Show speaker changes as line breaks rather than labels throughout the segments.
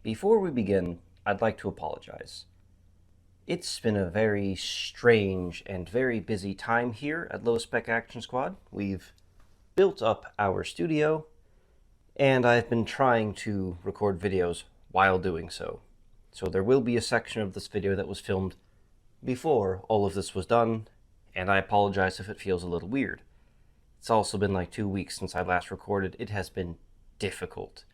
Before we begin, I'd like to apologize. It's been a very strange and very busy time here at Low Spec Action Squad. We've built up our studio, and I've been trying to record videos while doing so. So there will be a section of this video that was filmed before all of this was done, and I apologize if it feels a little weird. It's also been like 2 weeks since I last recorded. It has been difficult.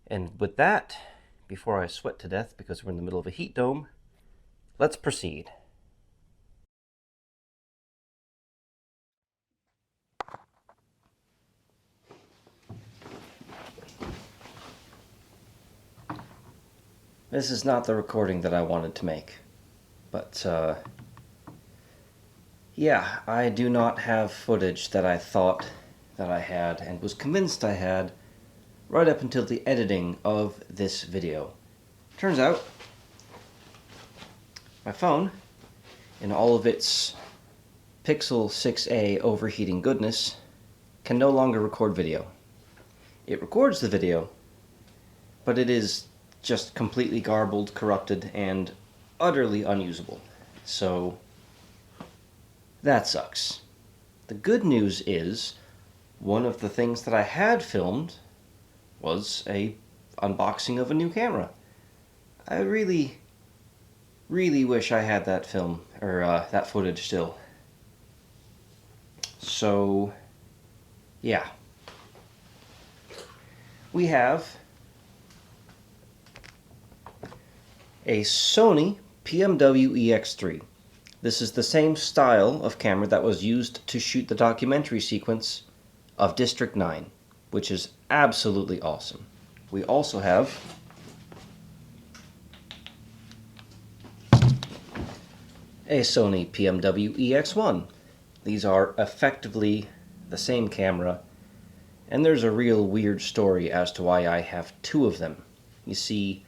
And with that, before I sweat to death because we're in the middle of a heat dome, let's proceed. This is not the recording that I wanted to make, but yeah, I do not have footage that I thought that I had and was convinced I had right up until the editing of this video. Turns out, my phone, in all of its Pixel 6a overheating goodness, can no longer record video. It records the video, but it is just completely garbled, corrupted, and utterly unusable. So that sucks. The good news is, one of the things that I had filmed was a unboxing of a new camera. I really wish I had that film, or that footage still. So, yeah. We have a Sony PMW EX3. This is the same style of camera that was used to shoot the documentary sequence of District 9, which is absolutely awesome. We also have a Sony PMW EX1. These are effectively the same camera, and there's a real weird story as to why I have two of them. You see,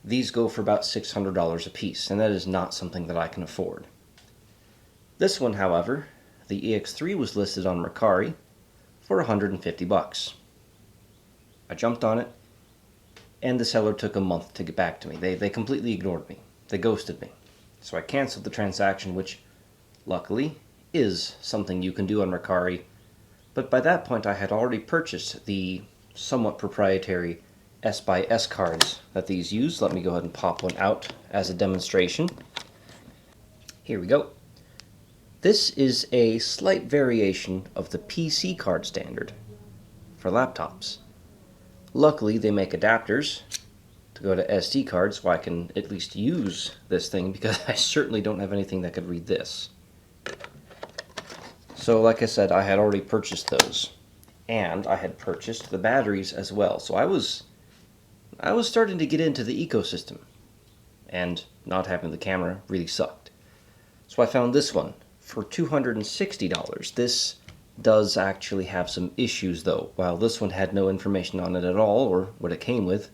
these go for about $600 a piece, and that is not something that I can afford. This one, however, the EX3 was listed on Mercari for 150 bucks. I jumped on it, and the seller took a month to get back to me. They completely ignored me. They ghosted me. So I canceled the transaction, which, luckily, is something you can do on Mercari. But by that point, I had already purchased the somewhat proprietary S/S cards that these use. Let me go ahead and pop one out as a demonstration. Here we go. This is a slight variation of the PC card standard for laptops. Luckily, they make adapters to go to SD cards, so I can at least use this thing, because I certainly don't have anything that could read this. So like I said, I had already purchased those, and I had purchased the batteries as well. So I was starting to get into the ecosystem, and not having the camera really sucked. So I found this one for $260. This does actually have some issues though. While this one had no information on it at all, or what it came with,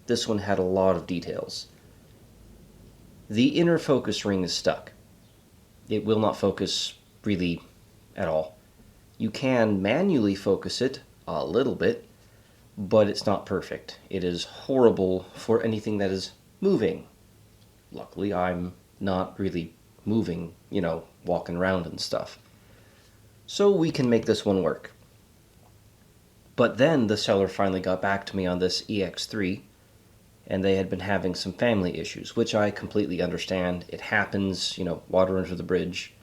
this one had a lot of details. The inner focus ring is stuck. It will not focus really at all. You can manually focus it a little bit, but it's not perfect. It is horrible for anything that is moving. Luckily, I'm not really moving, walking around and stuff. So we can make this one work. But then the seller finally got back to me on this EX3, and they had been having some family issues, which I completely understand. It happens, water under the bridge.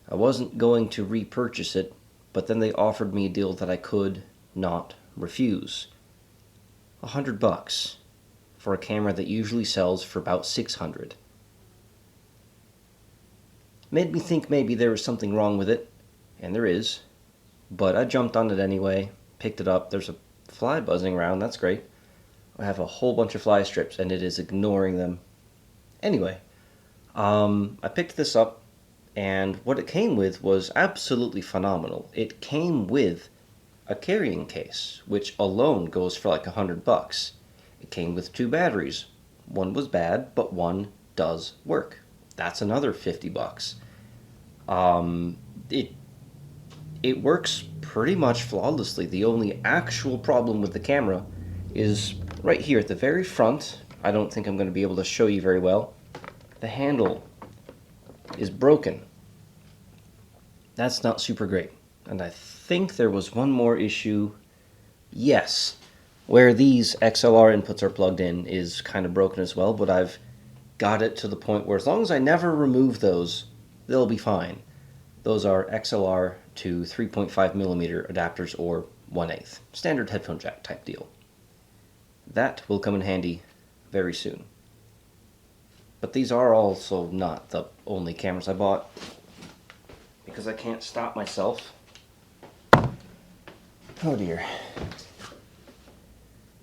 I wasn't going to repurchase it, but then they offered me a deal that I could not refuse. $100 for a camera that usually sells for about $600. Made me think maybe there was something wrong with it, and there is, but I jumped on it anyway, picked it up. There's a fly buzzing around, that's great. I have a whole bunch of fly strips, and it is ignoring them. Anyway, I picked this up, and what it came with was absolutely phenomenal. It came with a carrying case, which alone goes for like $100. It came with two batteries. One was bad, but one does work. That's another $50. It works pretty much flawlessly. The only actual problem with the camera is right here at the very front, I don't think I'm going to be able to show you very well, the handle is broken. That's not super great. And I think there was one more issue. Yes, where these XLR inputs are plugged in is kind of broken as well, but I've got it to the point where as long as I never remove those, they'll be fine. Those are XLR to 3.5mm adapters, or 1/8. Standard headphone jack type deal. That will come in handy very soon. But these are also not the only cameras I bought, because I can't stop myself. Oh dear.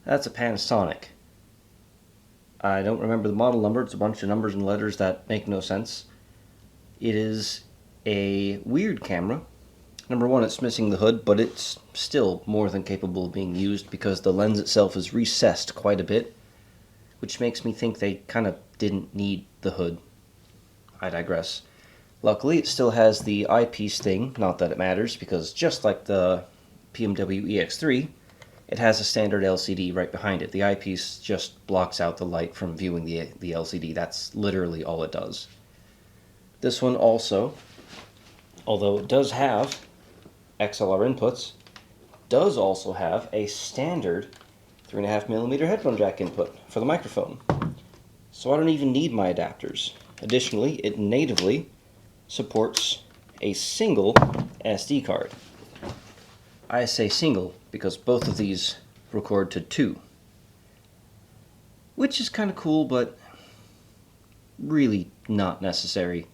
That's a Panasonic. I don't remember the model number. It's a bunch of numbers and letters that make no sense. It is a weird camera. Number one, it's missing the hood, but it's still more than capable of being used because the lens itself is recessed quite a bit, which makes me think they kind of didn't need the hood. I digress. Luckily, it still has the eyepiece thing, not that it matters, because just like the PMW EX3, it has a standard LCD right behind it. The eyepiece just blocks out the light from viewing the LCD. That's literally all it does. This one also, although it does have XLR inputs, does also have a standard 3.5mm headphone jack input for the microphone. So I don't even need my adapters. Additionally, it natively supports a single SD card. I say single because both of these record to 2. Which is kind of cool, but really not necessary.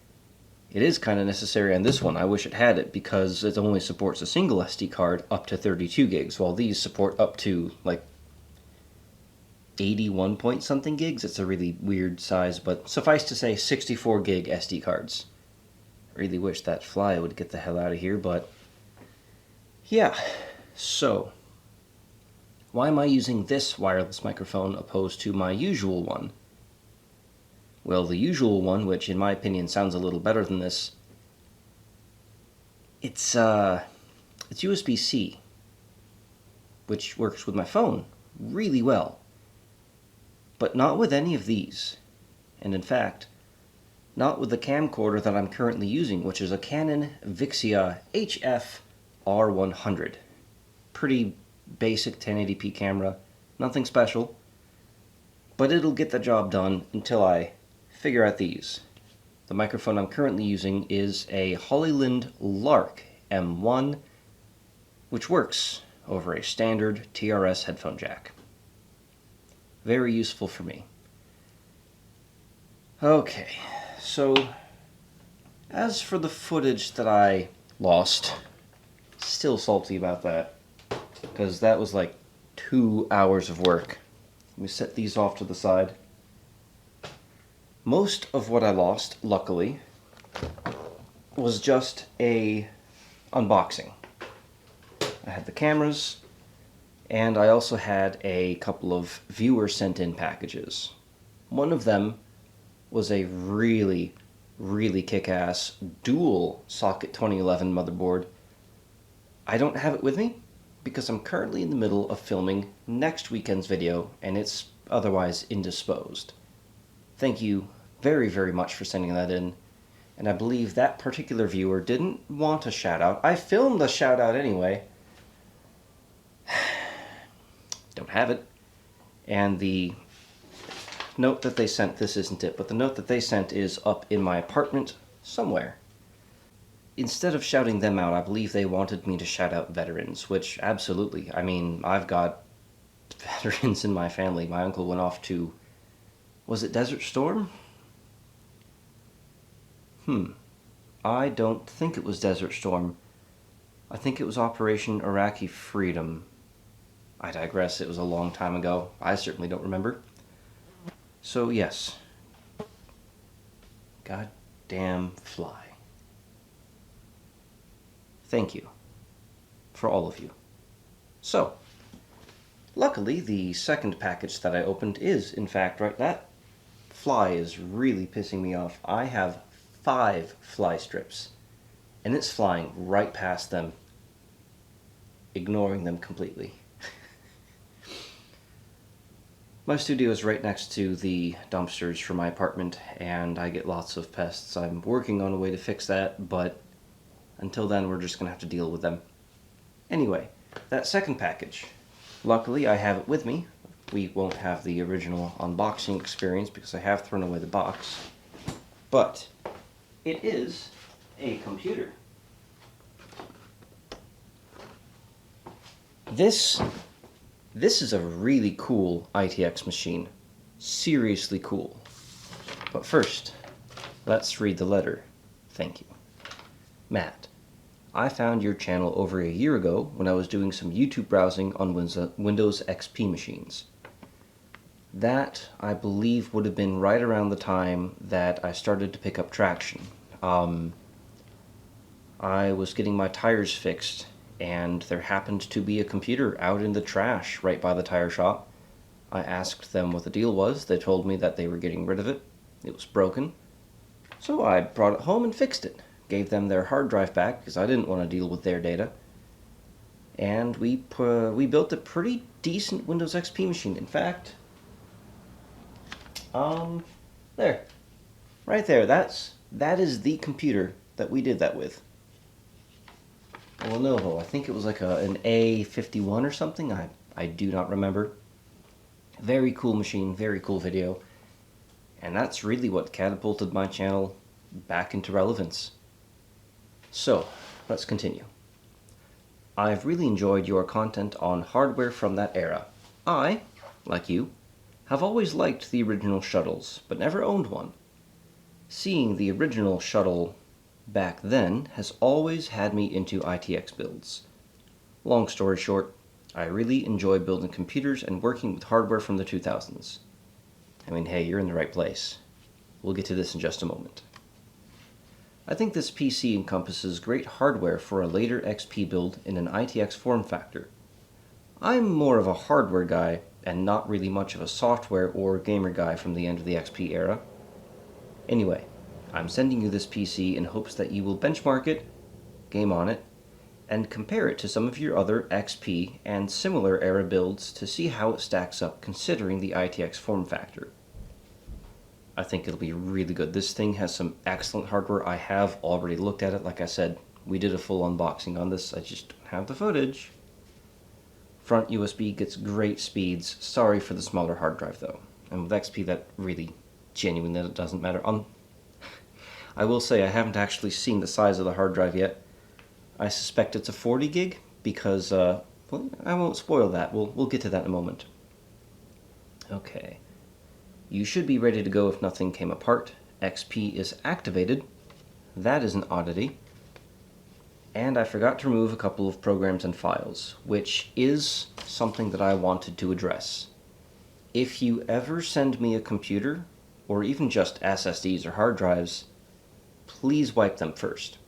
It is kind of necessary on this one. I wish it had it because it only supports a single SD card up to 32 gigs, while these support up to like 81 point something gigs. It's a really weird size, but suffice to say 64 gig SD cards. I really wish that fly would get the hell out of here, but yeah. So, why am I using this wireless microphone opposed to my usual one? Well, the usual one, which in my opinion sounds a little better than this, it's USB-C, which works with my phone really well, but not with any of these. And in fact, not with the camcorder that I'm currently using, which is a Canon Vixia HF R100. Pretty basic 1080p camera, nothing special, but it'll get the job done until I figure out these. The microphone I'm currently using is a Hollyland Lark M1, which works over a standard TRS headphone jack. Very useful for me. Okay, so as for the footage that I lost, still salty about that, because that was like 2 hours of work. Let me set these off to the side. Most of what I lost, luckily, was just a unboxing. I had the cameras, and I also had a couple of viewer sent in packages. One of them was a really, really kick-ass dual socket 2011 motherboard. I don't have it with me because I'm currently in the middle of filming next weekend's video, and it's otherwise indisposed. Thank you very, very much for sending that in. And I believe that particular viewer didn't want a shout-out. I filmed a shout-out anyway. Don't have it. And the note that they sent, this isn't it, but the note that they sent is up in my apartment somewhere. Instead of shouting them out, I believe they wanted me to shout out veterans, which absolutely, I mean, I've got veterans in my family. My uncle went off to, was it Desert Storm? I don't think it was Desert Storm. I think it was Operation Iraqi Freedom. I digress, it was a long time ago. I certainly don't remember. So yes. Goddamn fly. Thank you. For all of you. So, luckily the second package that I opened is, in fact, right, that fly is really pissing me off. I have 5 fly strips, and it's flying right past them, ignoring them completely. My studio is right next to the dumpsters for my apartment, and I get lots of pests. I'm working on a way to fix that, but until then we're just going to have to deal with them. Anyway, that second package. Luckily I have it with me. We won't have the original unboxing experience because I have thrown away the box. But it is a computer. This is a really cool ITX machine. Seriously cool. But first, let's read the letter. Thank you. Matt, I found your channel over a year ago when I was doing some YouTube browsing on Windows XP machines. That, I believe, would have been right around the time that I started to pick up traction. I was getting my tires fixed, and there happened to be a computer out in the trash right by the tire shop. I asked them what the deal was. They told me that they were getting rid of it. It was broken. So I brought it home and fixed it. Gave them their hard drive back because I didn't want to deal with their data. And we built a pretty decent Windows XP machine. In fact, there. Right there. That is the computer that we did that with. Lenovo. I think it was like an A51 or something. I do not remember. Very cool machine, very cool video. And that's really what catapulted my channel back into relevance. So, let's continue. I've really enjoyed your content on hardware from that era. I, like you, have always liked the original shuttles, but never owned one. Seeing the original shuttle back then has always had me into ITX builds. Long story short, I really enjoy building computers and working with hardware from the 2000s. I mean, hey, you're in the right place. We'll get to this in just a moment. I think this PC encompasses great hardware for a later XP build in an ITX form factor. I'm more of a hardware guy and not really much of a software or gamer guy from the end of the XP era. Anyway, I'm sending you this PC in hopes that you will benchmark it, game on it, and compare it to some of your other XP and similar era builds to see how it stacks up considering the ITX form factor. I think it'll be really good. This thing has some excellent hardware. I have already looked at it. Like I said, we did a full unboxing on this. I just don't have the footage. Front USB gets great speeds. Sorry for the smaller hard drive though. And with XP that really genuinely it doesn't matter. I will say I haven't actually seen the size of the hard drive yet. I suspect it's a 40 gig because, well, I won't spoil that. We'll get to that in a moment. Okay. You should be ready to go if nothing came apart. XP is activated. That is an oddity. And I forgot to remove a couple of programs and files, which is something that I wanted to address. If you ever send me a computer, or even just SSDs or hard drives, please wipe them first.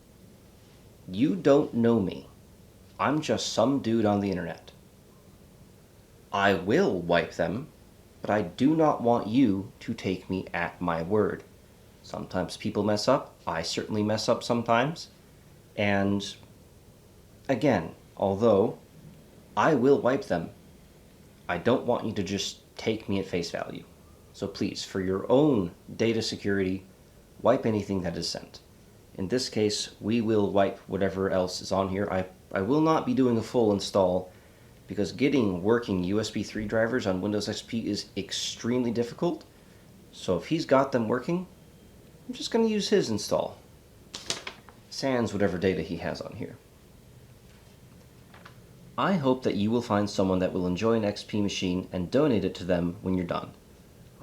You don't know me. I'm just some dude on the internet. I will wipe them, but I do not want you to take me at my word. Sometimes people mess up. I certainly mess up sometimes. And again, although I will wipe them, I don't want you to just take me at face value. So please, for your own data security, wipe anything that is sent. In this case, we will wipe whatever else is on here. I will not be doing a full install because getting working USB 3 drivers on Windows XP is extremely difficult. So if he's got them working, I'm just going to use his install. Sans whatever data he has on here. I hope that you will find someone that will enjoy an XP machine and donate it to them when you're done.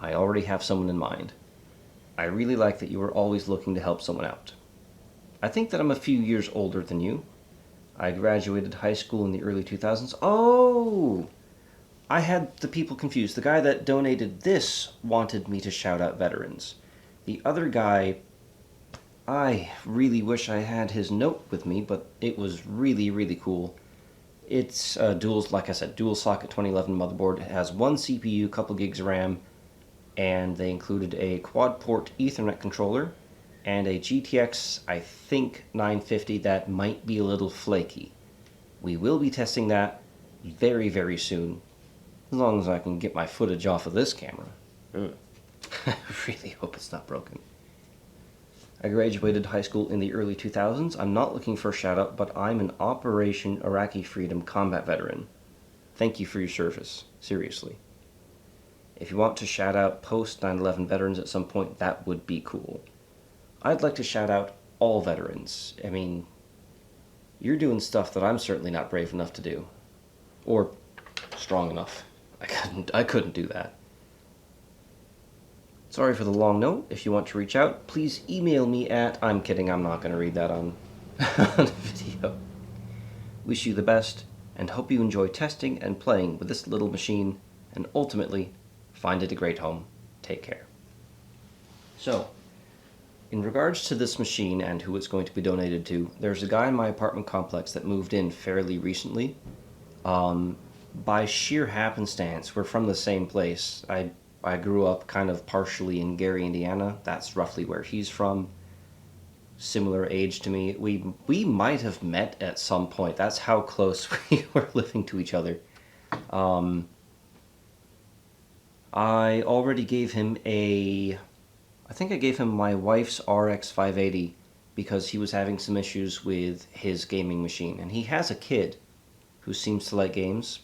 I already have someone in mind. I really like that you are always looking to help someone out. I think that I'm a few years older than you. I graduated high school in the early 2000s. Oh! I had the people confused. The guy that donated this wanted me to shout out veterans. The other guy, I really wish I had his note with me, but it was really, really cool. It's like I said, dual socket 2011 motherboard. It has one CPU, couple gigs of RAM, and they included a quad port Ethernet controller and a GTX, I think, 950 that might be a little flaky. We will be testing that very, very soon. As long as I can get my footage off of this camera. I really hope it's not broken. I graduated high school in the early 2000s. I'm not looking for a shout out, but I'm an Operation Iraqi Freedom combat veteran. Thank you for your service. Seriously. If you want to shout out post 9/11 veterans at some point, that would be cool. I'd like to shout out all veterans. I mean, you're doing stuff that I'm certainly not brave enough to do. Or strong enough. I couldn't do that. Sorry for the long note. If you want to reach out, please email me at... I'm kidding, I'm not going to read that on video. Wish you the best, and hope you enjoy testing and playing with this little machine, and ultimately, find it a great home. Take care. So, in regards to this machine and who it's going to be donated to, there's a guy in my apartment complex that moved in fairly recently. By sheer happenstance, we're from the same place. I grew up kind of partially in Gary, Indiana. That's roughly where he's from. Similar age to me. We might have met at some point. That's how close we were living to each other. I already gave him I think I gave him my wife's RX 580 because he was having some issues with his gaming machine. And he has a kid who seems to like games.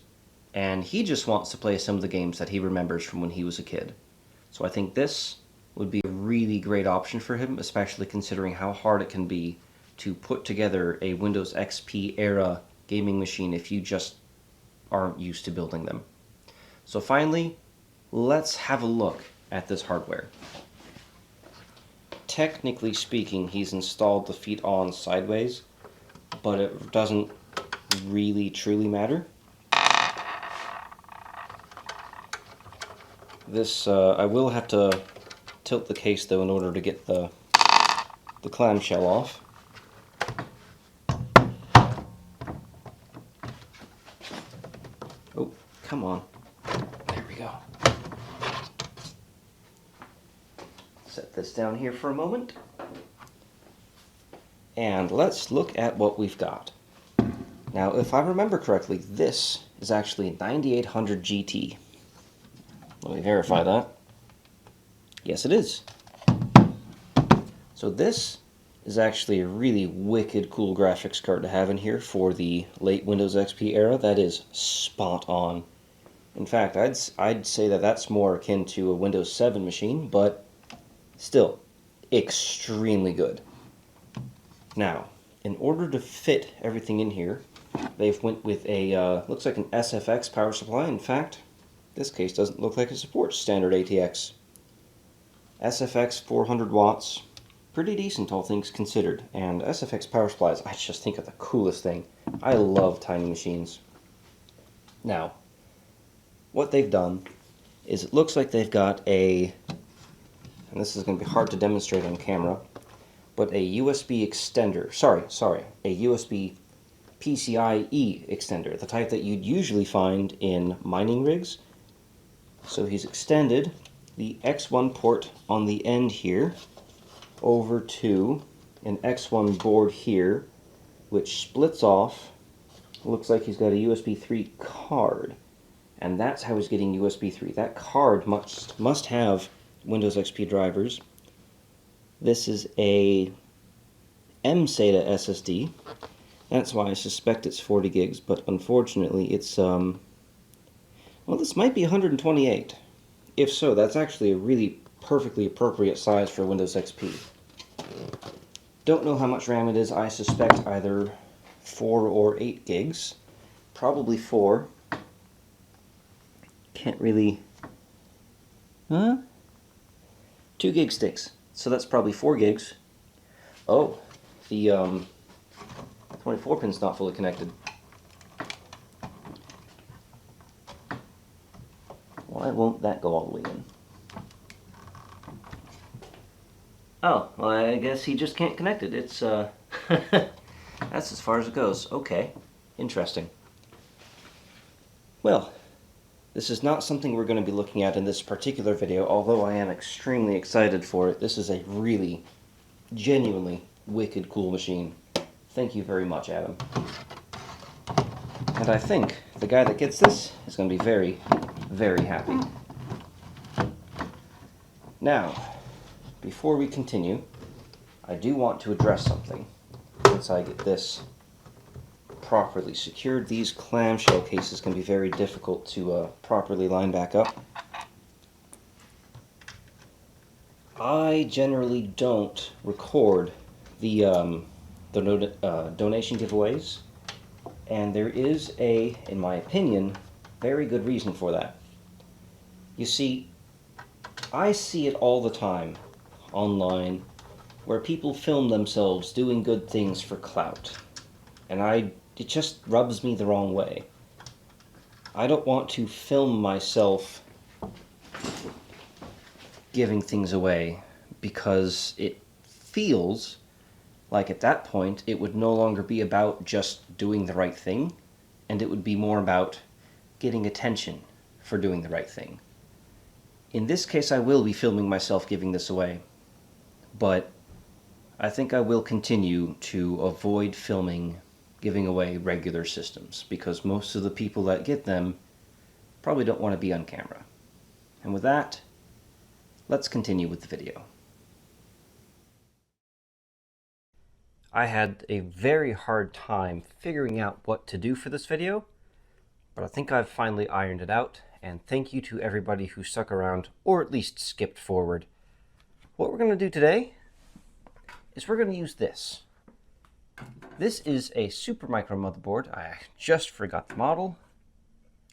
And he just wants to play some of the games that he remembers from when he was a kid. So I think this would be a really great option for him, especially considering how hard it can be to put together a Windows XP era gaming machine if you just aren't used to building them. So finally, let's have a look at this hardware. Technically speaking, he's installed the feet on sideways, but it doesn't really truly matter. This, I will have to tilt the case though in order to get the clamshell off. Oh, come on. There we go. Set this down here for a moment. And let's look at what we've got. Now, if I remember correctly, this is actually a 9800 GT. Let me verify that. Yes, it is. So this is actually a really wicked cool graphics card to have in here for the late Windows XP era. That is spot on. In fact, I'd say that that's more akin to a Windows 7 machine, but still, extremely good. Now, in order to fit everything in here, they've went with a, looks like an SFX power supply. In fact, this case doesn't look like it supports standard ATX. SFX 400 watts, pretty decent all things considered. And SFX power supplies, I just think are the coolest thing. I love tiny machines. Now, what they've done is it looks like they've got a, and this is going to be hard to demonstrate on camera, but a USB extender, a USB PCIe extender, the type that you'd usually find in mining rigs. So he's extended the X1 port on the end here over to an X1 board here, which splits off. Looks like he's got a USB 3 card, and that's how he's getting USB 3. That card must have Windows XP drivers. This is a SATA SSD. That's why I suspect it's 40 gigs, but unfortunately it's well, this might be 128. If so, that's actually a really perfectly appropriate size for Windows XP. Don't know how much RAM it is. I suspect either 4 or 8 gigs. Probably 4. Can't really... Huh? 2 gig sticks. So that's probably 4 gigs. Oh, the 24 pin's not fully connected. Why won't that go all the way in? Oh, well, I guess he just can't connect it. It's, that's as far as it goes. Okay, interesting. Well, this is not something we're going to be looking at in this particular video, although I am extremely excited for it. This is a really, genuinely wicked cool machine. Thank you very much, Adam. And I think the guy that gets this is going to be very, very happy. Now, before we continue, I do want to address something. Once I get this properly secured, these clamshell cases can be very difficult to properly line back up. I generally don't record the donation giveaways, and there is a, in my opinion, very good reason for that. You see, I see it all the time online where people film themselves doing good things for clout, and it just rubs me the wrong way. I don't want to film myself giving things away because it feels like at that point it would no longer be about just doing the right thing, and it would be more about getting attention for doing the right thing. In this case, I will be filming myself giving this away, but I think I will continue to avoid filming giving away regular systems because most of the people that get them probably don't want to be on camera. And with that, let's continue with the video. I had a very hard time figuring out what to do for this video, but I think I've finally ironed it out, and thank you to everybody who stuck around or at least skipped forward. What we're going to do today is we're going to use this. This is a Supermicro motherboard. I just forgot the model.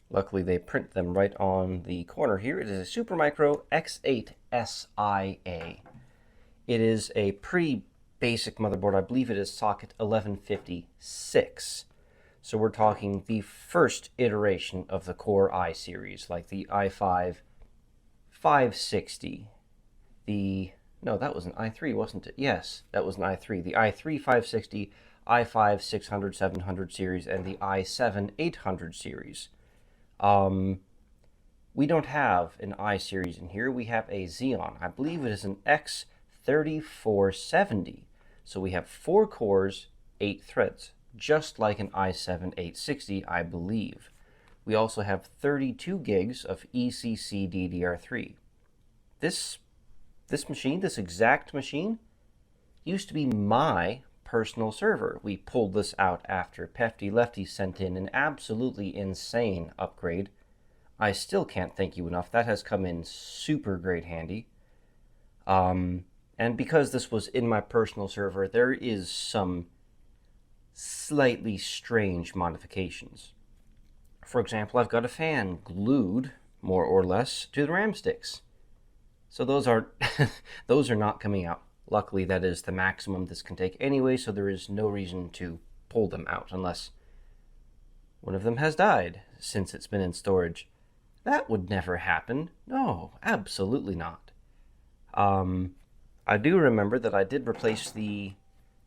Luckily, they print them right on the corner here. It is a Supermicro X8 SIA. It is a pretty basic motherboard. I believe it is socket 1156. So we're talking the first iteration of the Core i series, like the i5 560. No, that was an i3, wasn't it? Yes, that was an i3. The i3 560, i5 600, 700 series, and the i7 800 series. We don't have an i series in here. We have a Xeon. I believe it is an X3470. So we have 4 cores, 8 threads, just like an i7 860, I believe. We also have 32 gigs of ECC DDR3. This machine, this exact machine, used to be my personal server. We pulled this out after Pefty Lefty sent in an absolutely insane upgrade. I still can't thank you enough. That has come in super great handy. And because this was in my personal server, there is some slightly strange modifications. For example, I've got a fan glued, more or less, to the RAM sticks. So those are not coming out. Luckily, that is the maximum this can take anyway, so there is no reason to pull them out unless one of them has died since it's been in storage. That would never happen. No, absolutely not. I do remember that I did replace the...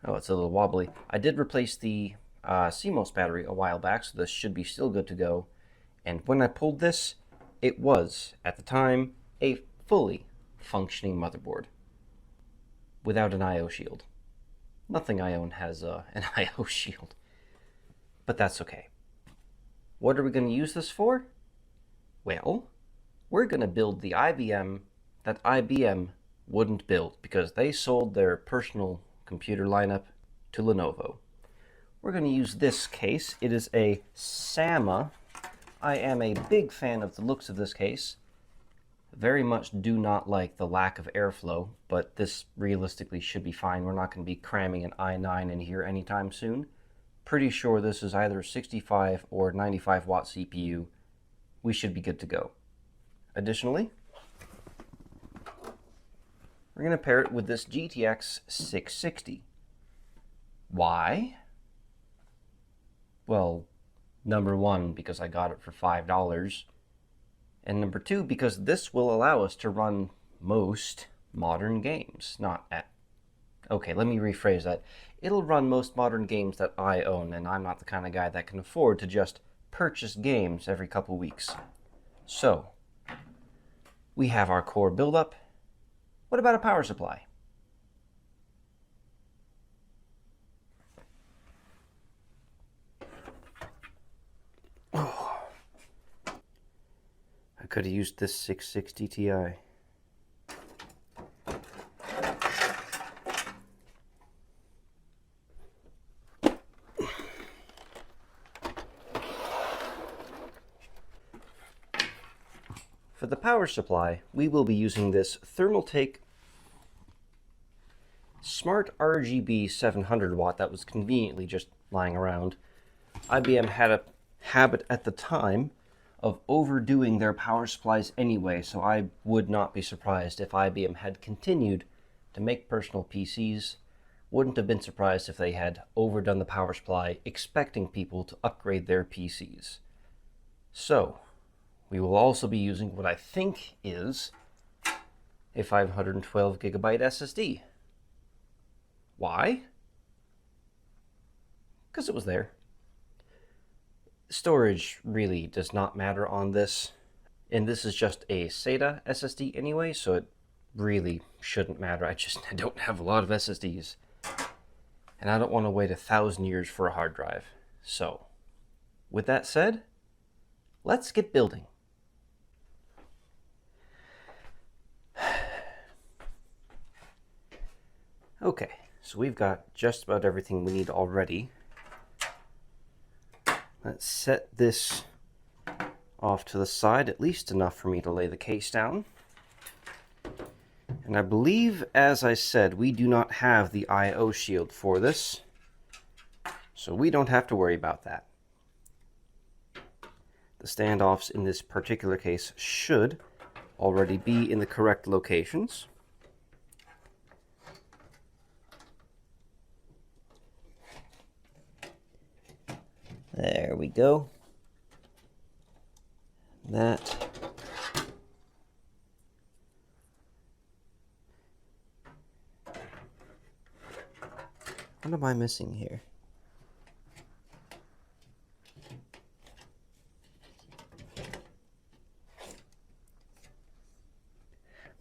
Oh, it's a little wobbly. I did replace the CMOS battery a while back, so this should be still good to go. And when I pulled this, it was, at the time, a fully functioning motherboard without an I/O shield. Nothing I own has an I/O shield, but that's okay. What are we going to use this for? Well, we're going to build the IBM that IBM wouldn't build because they sold their personal computer lineup to Lenovo. We're going to use this case. It is a SAMA. I am a big fan of the looks of this case. Very much do not like the lack of airflow, but this realistically should be fine. We're not going to be cramming an i9 in here anytime soon. Pretty sure this is either 65 or 95 watt CPU. We should be good to go. Additionally, we're going to pair it with this GTX 660. Why? Well, number one, because I got it for $5. And number two, because this will allow us to run most modern games. Okay, let me rephrase that. It'll run most modern games that I own, and I'm not the kind of guy that can afford to just purchase games every couple weeks. So, we have our core buildup. What about a power supply? I Could have used this 660 Ti. For the power supply, we will be using this Thermaltake Smart RGB 700 watt that was conveniently just lying around. IBM had a habit at the time of overdoing their power supplies anyway, so I would not be surprised if IBM had continued to make personal PCs. Wouldn't have been surprised if they had overdone the power supply, expecting people to upgrade their PCs. So, we will also be using what I think is a 512 gigabyte SSD. Why? Because it was there. Storage really does not matter on this, and this is just a SATA SSD anyway, so it really shouldn't matter. I don't have a lot of SSDs, and I don't want to wait 1,000 years for a hard drive. So, with that said, let's get building. Okay, so we've got just about everything we need already. Let's set this off to the side, at least enough for me to lay the case down. And I believe, as I said, we do not have the I/O shield for this, so we don't have to worry about that. The standoffs in this particular case should already be in the correct locations. There we go. That. What am I missing here?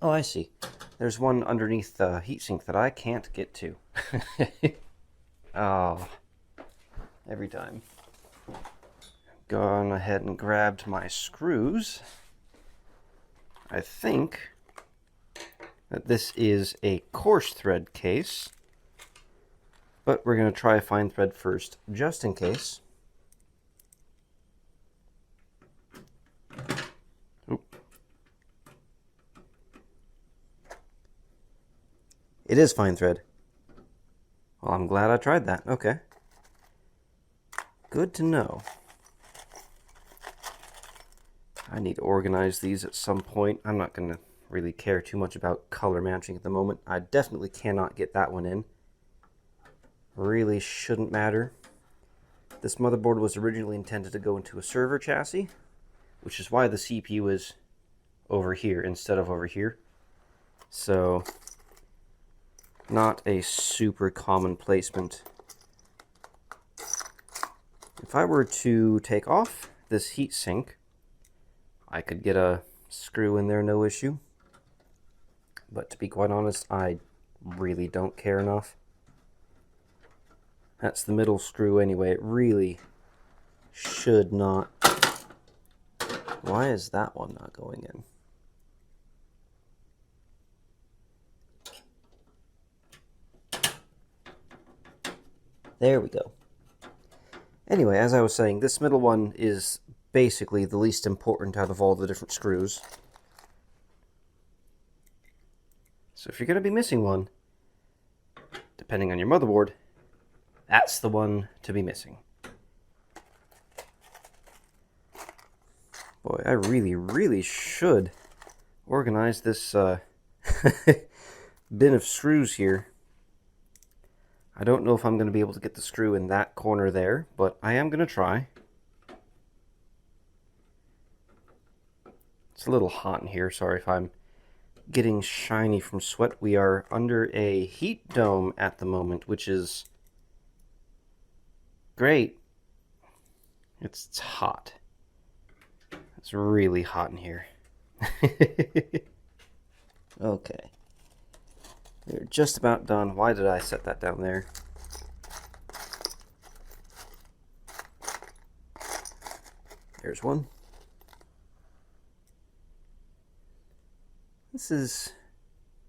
Oh, I see. There's one underneath the heatsink that I can't get to. Oh, every time. Gone ahead and grabbed my screws. I think that this is a coarse thread case, but we're going to try a fine thread first, just in case. Oop. It is fine thread. Well, I'm glad I tried that. Okay. Good to know. I need to organize these at some point. I'm not going to really care too much about color matching at the moment. I definitely cannot get that one in. Really shouldn't matter. This motherboard was originally intended to go into a server chassis, which is why the CPU is over here instead of over here. So, not a super common placement. If I were to take off this heatsink, I could get a screw in there, no issue. But to be quite honest, I really don't care enough. That's the middle screw anyway. It really should not. Why is that one not going in? There we go. Anyway, as I was saying, this middle one is basically the least important out of all the different screws. So if you're going to be missing one, depending on your motherboard, that's the one to be missing. Boy, I really should organize this bin of screws here. I don't know if I'm going to be able to get the screw in that corner there, but I am going to try. It's a little hot in here. Sorry if I'm getting shiny from sweat. We are under a heat dome at the moment, which is great. It's hot. It's really hot in here. Okay. We're just about done. Why did I set that down there? There's one. This is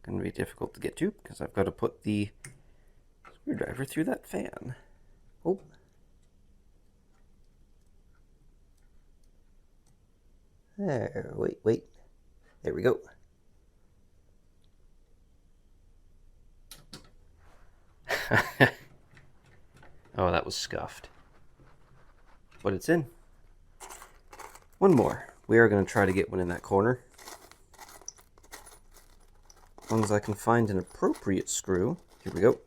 going to be difficult to get to because I've got to put the screwdriver through that fan. Oh. There, wait. There we go. Oh, that was scuffed. But it's in. One more. We are going to try to get one in that corner. As long as I can find an appropriate screw. Here we go.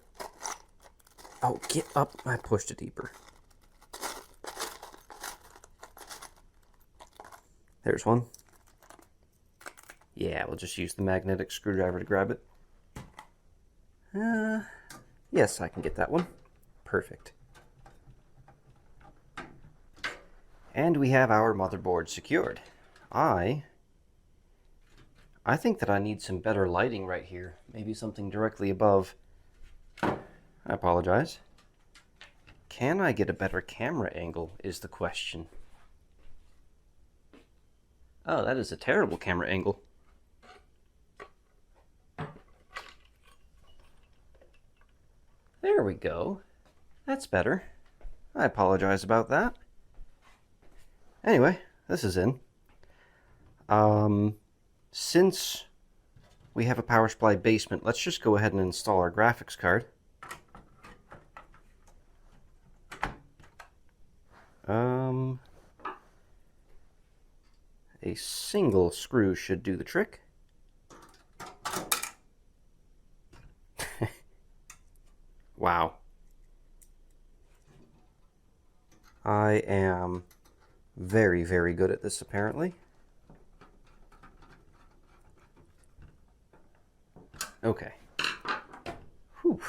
Oh, get up. I pushed it deeper. There's one. Yeah, we'll just use the magnetic screwdriver to grab it. Yes, I can get that one. Perfect. And we have our motherboard secured. I think that I need some better lighting right here. Maybe something directly above. I apologize. Can I get a better camera angle is the question. Oh, that is a terrible camera angle. There we go. That's better. I apologize about that. Anyway, this is in. Since we have a power supply basement, let's just go ahead and install our graphics card. A single screw should do the trick. Wow. I am very, very good at this, apparently. Okay. Whew.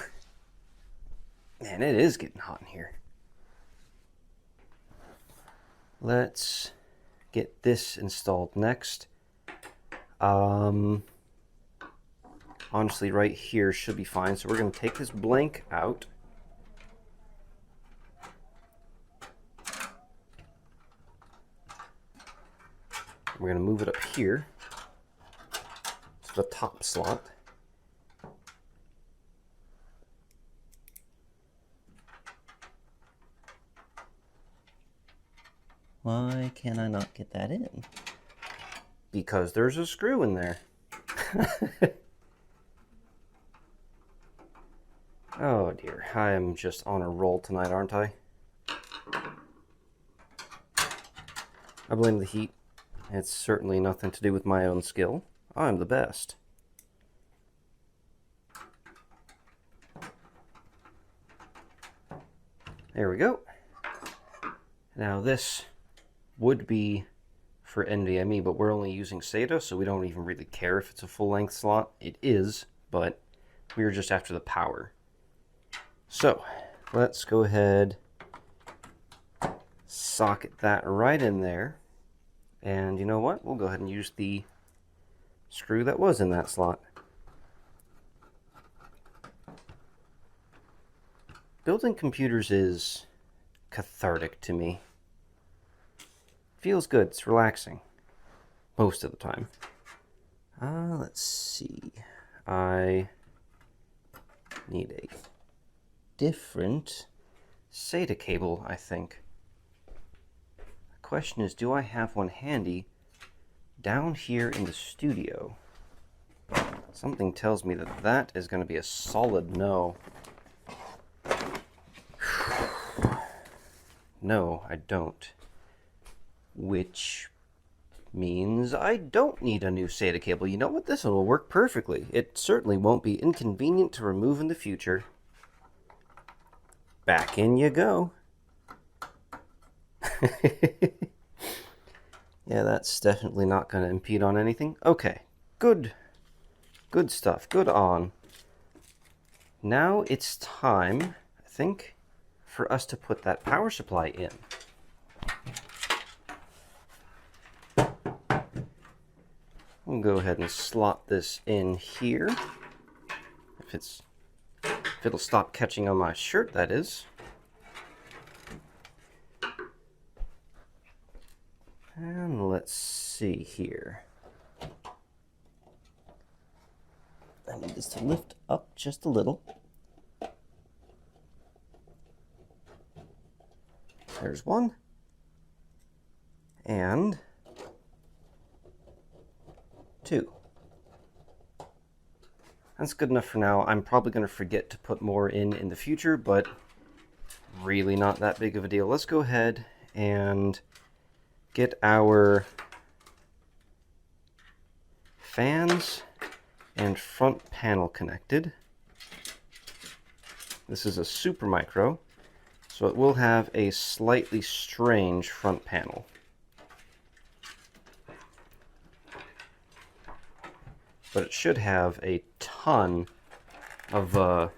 Man, it is getting hot in here. Let's get this installed next. Honestly, right here should be fine. So we're going to take this blank out. We're going to move it up here to the top slot. Why can I not get that in? Because there's a screw in there. Oh dear, I am just on a roll tonight, aren't I? I blame the heat. It's certainly nothing to do with my own skill. I'm the best. There we go. Now this would be for NVMe, but we're only using SATA, so we don't even really care if it's a full-length slot. It is, but we were just after the power. So let's go ahead, socket that right in there. And you know what? We'll go ahead and use the screw that was in that slot. Building computers is cathartic to me. Feels good. It's relaxing. Most of the time. Let's see. I need a different SATA cable, I think. The question is, do I have one handy down here in the studio? Something tells me that that is going to be a solid no. No, I don't. Which means I don't need a new SATA cable. You know what? This one will work perfectly. It certainly won't be inconvenient to remove in the future. Back in you go. Yeah, that's definitely not going to impede on anything. Okay, good. Good stuff. Good on. Now it's time, I think, for us to put that power supply in. We'll go ahead and slot this in here. If it'll stop catching on my shirt, that is. And let's see here. I need this to lift up just a little. There's one. And 2. That's good enough for now. I'm probably going to forget to put more in the future, but really not that big of a deal. Let's go ahead and get our fans and front panel connected. This is a super micro, so it will have a slightly strange front panel. But it should have a ton of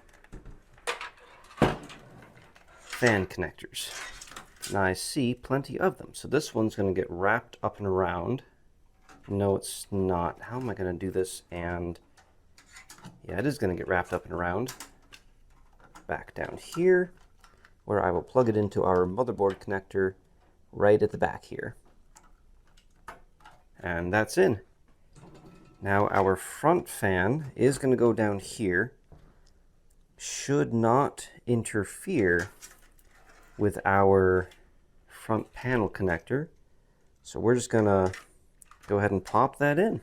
fan connectors. Now I see plenty of them. So this one's going to get wrapped up and around. No, it's not. How am I going to do this? And yeah, it is going to get wrapped up and around. Back down here, where I will plug it into our motherboard connector right at the back here. And that's in. Now our front fan is going to go down here. Should not interfere with our front panel connector. So we're just going to go ahead and pop that in.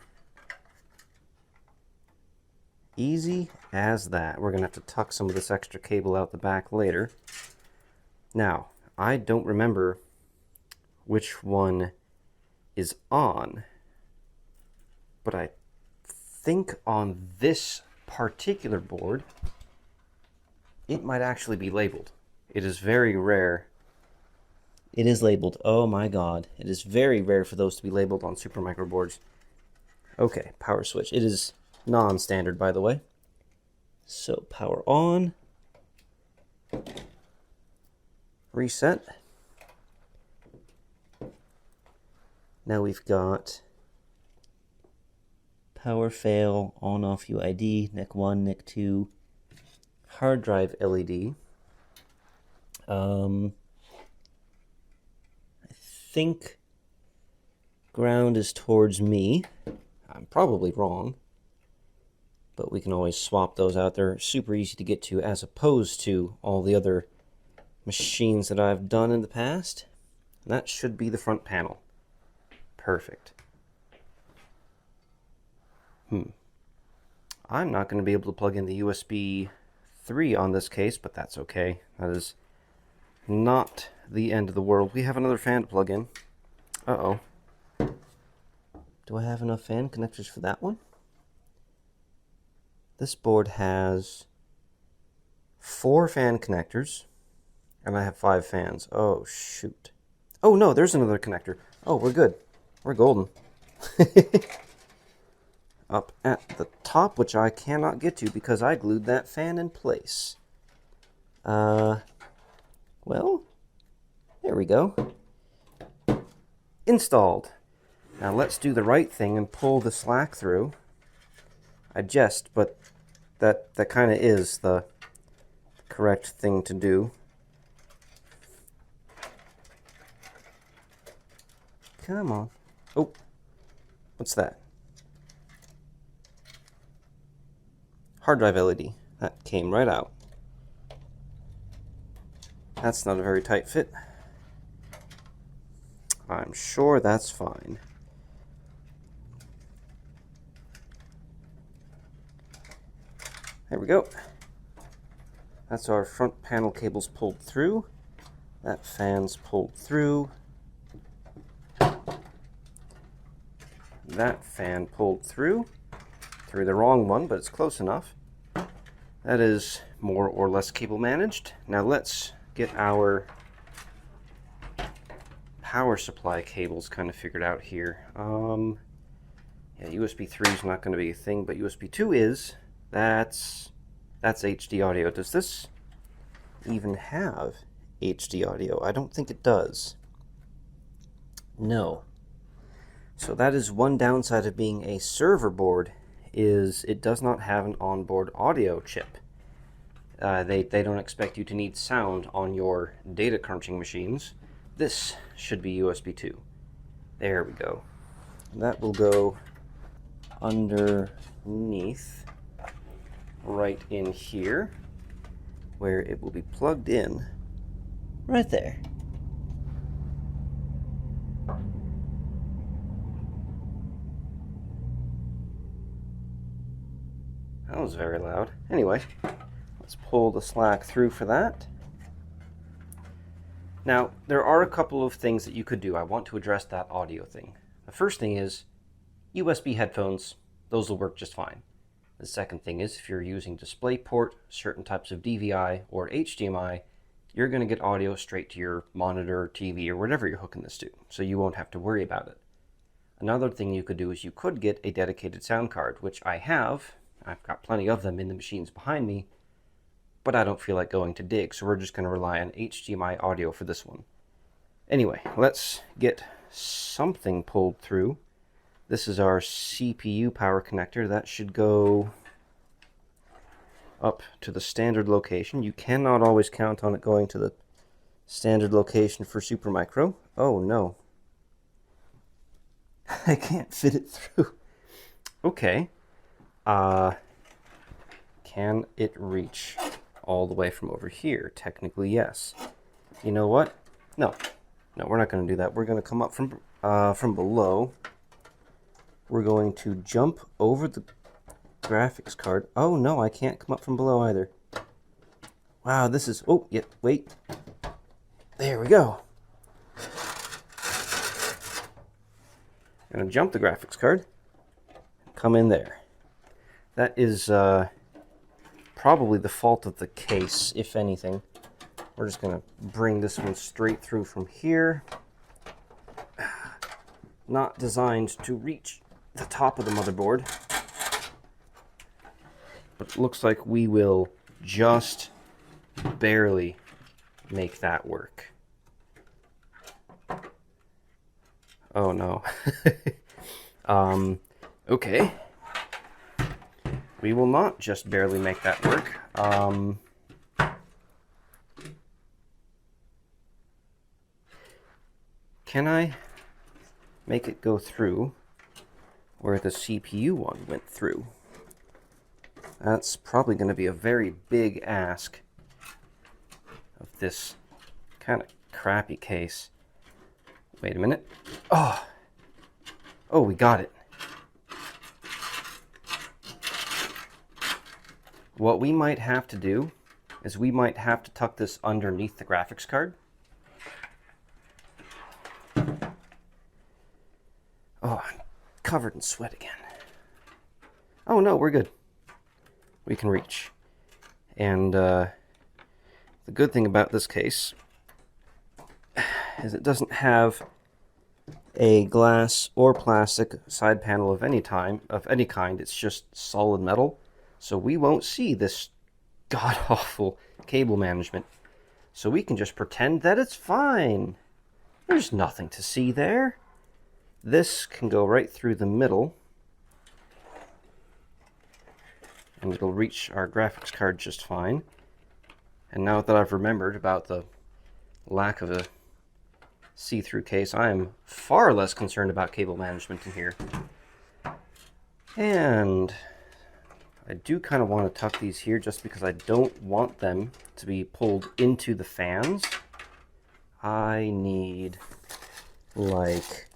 Easy as that. We're going to have to tuck some of this extra cable out the back later. Now, I don't remember which one is on, but I think on this particular board, it might actually be labeled. It is very rare. It is labeled. Oh my god. It is very rare for those to be labeled on Supermicro boards. Okay, power switch. It is non-standard, by the way. So, power on. Reset. Now we've got power fail, on-off UID, NIC 1, NIC 2, hard drive LED. I think ground is towards me. I'm probably wrong, but we can always swap those out. They're super easy to get to as opposed to all the other machines that I've done in the past. And that should be the front panel. Perfect. I'm not going to be able to plug in the USB 3 on this case, but that's okay. That is not the end of the world. We have another fan to plug in. Uh-oh. Do I have enough fan connectors for that one? This board has 4 fan connectors, and I have 5 fans. Oh, shoot. Oh, no, there's another connector. Oh, we're good. We're golden. Up at the top, which I cannot get to because I glued that fan in place. Well, there we go. Installed. Now let's do the right thing and pull the slack through. I jest, but that kind of is the correct thing to do. Come on. Oh, what's that? Hard drive LED. That came right out. That's not a very tight fit. I'm sure that's fine. There we go. That's our front panel cables pulled through. That fan's pulled through. That fan pulled through. Through the wrong one, but it's close enough. That is more or less cable managed. Now let's get our power supply cables kind of figured out here. Yeah, USB 3 is not going to be a thing, but USB 2 is. That's HD audio. Does this even have HD audio? I don't think it does. No. So that is one downside of being a server board, is it does not have an onboard audio chip. They don't expect you to need sound on your data crunching machines. This should be USB 2. There we go. That will go underneath right in here where it will be plugged in right there. That was very loud. Anyway, let's pull the slack through for that. Now, there are a couple of things that you could do. I want to address that audio thing. The first thing is USB headphones. Those will work just fine. The second thing is if you're using DisplayPort, certain types of DVI, or HDMI, you're going to get audio straight to your monitor, TV, or whatever you're hooking this to, so you won't have to worry about it. Another thing you could do is you could get a dedicated sound card, which I have. I've got plenty of them in the machines behind me, but I don't feel like going to dig, so we're just going to rely on HDMI audio for this one. Anyway, let's get something pulled through. This is our CPU power connector. That should go up to the standard location. You cannot always count on it going to the standard location for Supermicro. Oh no. I can't fit it through. Okay. Can it reach all the way from over here? Technically, yes. You know what? No. No, we're not going to do that. We're going to come up from below. We're going to jump over the graphics card. Oh no, I can't come up from below either. Wow, this is... Oh, yeah, wait. There we go. I'm going to jump the graphics card. Come in there. That is probably the fault of the case, if anything. We're just going to bring this one straight through from here. Not designed to reach the top of the motherboard. But it looks like we will just barely make that work. Oh no. Okay. We will not just barely make that work. Can I make it go through where the CPU one went through? That's probably going to be a very big ask of this kind of crappy case. Wait a minute. Oh, we got it. What we might have to do is we might have to tuck this underneath the graphics card. Oh, I'm covered in sweat again. Oh no, we're good. We can reach. And the good thing about this case is it doesn't have a glass or plastic side panel of any kind. It's just solid metal. So we won't see this god-awful cable management. So we can just pretend that it's fine. There's nothing to see there. This can go right through the middle. And it'll reach our graphics card just fine. And now that I've remembered about the lack of a see-through case, I am far less concerned about cable management in here. And I do kind of want to tuck these here just because I don't want them to be pulled into the fans. I need like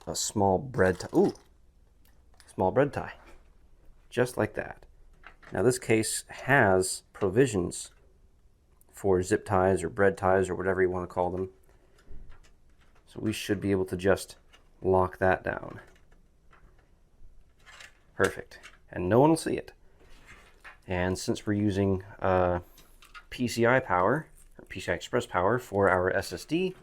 a small bread tie. Ooh, small bread tie. Just like that. Now this case has provisions for zip ties or bread ties or whatever you want to call them. So we should be able to just lock that down. Perfect. And no one will see it. And since we're using PCI power, or PCI Express power for our SSD,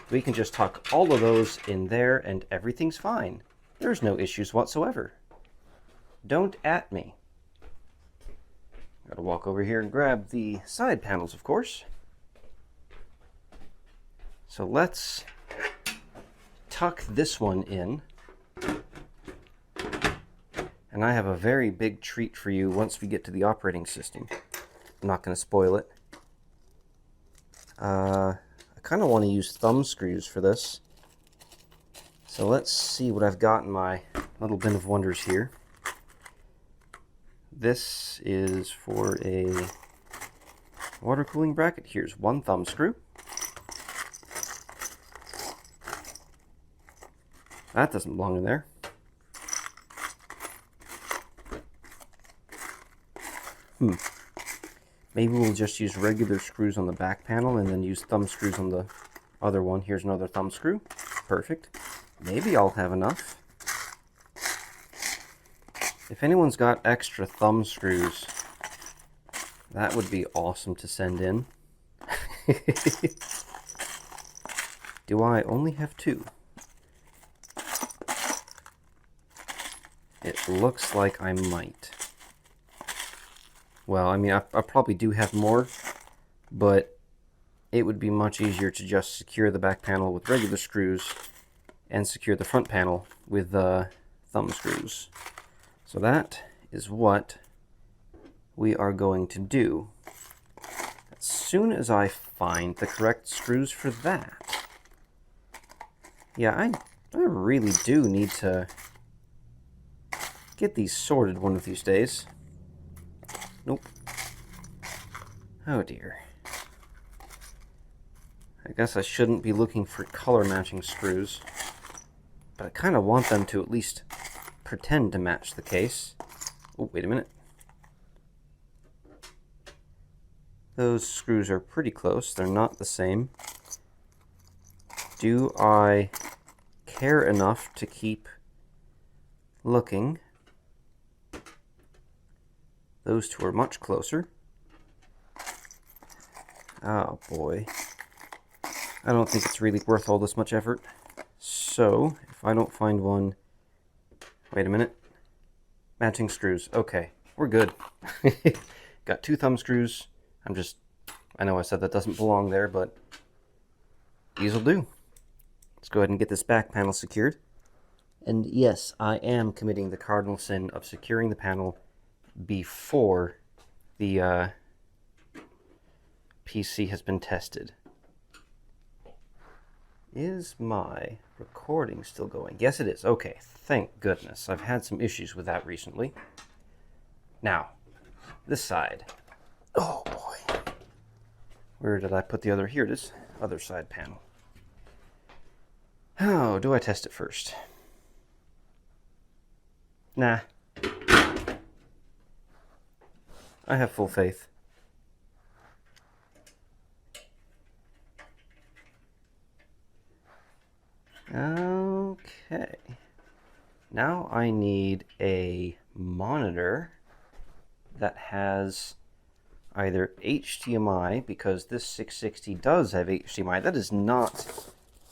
we can just tuck all of those in there and everything's fine. There's no issues whatsoever. Don't at me. Gotta walk over here and grab the side panels, of course. So let's tuck this one in. And I have a very big treat for you once we get to the operating system. I'm not going to spoil it. I kind of want to use thumb screws for this. So let's see what I've got in my little bin of wonders here. this is for a water cooling bracket. Here's one thumb screw. That doesn't belong in there. Maybe we'll just use regular screws on the back panel and then use thumb screws on the other one. Here's another thumb screw. Perfect. Maybe I'll have enough. If anyone's got extra thumb screws, that would be awesome to send in. Do I only have 2? It looks like I might. Well, I mean, I probably do have more, but it would be much easier to just secure the back panel with regular screws and secure the front panel with thumb screws. So that is what we are going to do. As soon as I find the correct screws for that. Yeah, I really do need to get these sorted one of these days. Nope. Oh dear. I guess I shouldn't be looking for color matching screws, but I kind of want them to at least pretend to match the case. Oh, wait a minute. Those screws are pretty close. They're not the same. Do I care enough to keep looking? Those two are much closer. Oh boy. I don't think it's really worth all this much effort. So, if I don't find one... Wait a minute. Matching screws. Okay, we're good. Got 2 thumb screws. I know I said that doesn't belong there, but these will do. Let's go ahead and get this back panel secured. And yes, I am committing the cardinal sin of securing the panel before the PC has been tested. Is my recording still going? Yes, it is. Okay, thank goodness. I've had some issues with that recently. Now, this side. Oh boy. Where did I put the other? Here it is. Other side panel. How do I test it first? Nah. I have full faith. Okay. Now I need a monitor that has either HDMI, because this 660 does have HDMI. That is not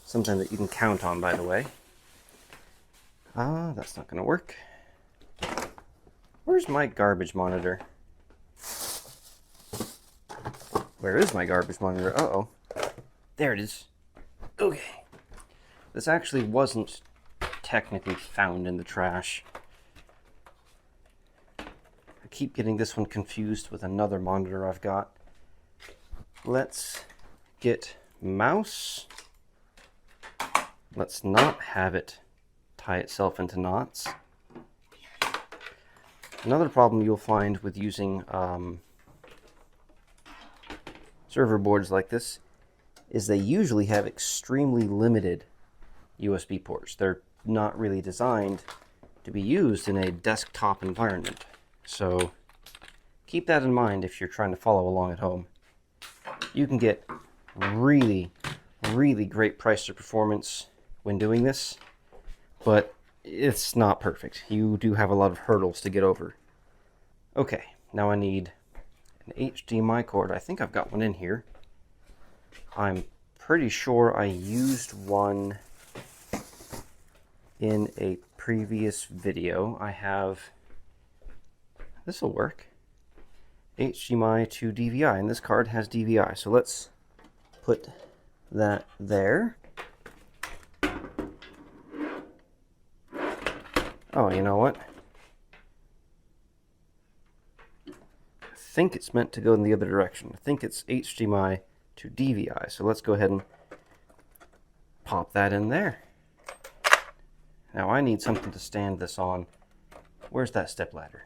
something that you can count on, by the way. That's not going to work. Where's my garbage monitor? Where is my garbage monitor? Uh-oh. There it is. Okay. This actually wasn't technically found in the trash. I keep getting this one confused with another monitor I've got. Let's get mouse. Let's not have it tie itself into knots. Another problem you'll find with using server boards like this is they usually have extremely limited USB ports. They're not really designed to be used in a desktop environment. So keep that in mind if you're trying to follow along at home. You can get really, really great price to performance when doing this, but it's not perfect. You do have a lot of hurdles to get over. Okay, now I need an HDMI cord. I think I've got one in here. I'm pretty sure I used one in a previous video. I have, this will work, HDMI to DVI, and this card has DVI. So let's put that there. Oh, you know what? I think it's meant to go in the other direction. I think it's HDMI to DVI. So let's go ahead and pop that in there. Now I need something to stand this on. Where's that step ladder?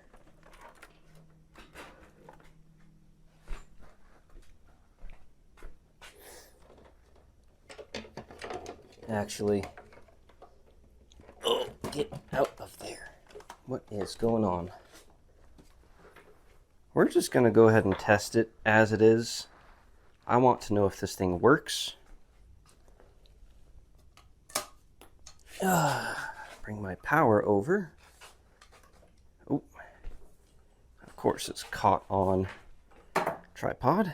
actually... Oh, get out of there. What is going on? We're just going to go ahead and test it as it is. I want to know if this thing works. Bring my power over. Oh, of course it's caught on tripod.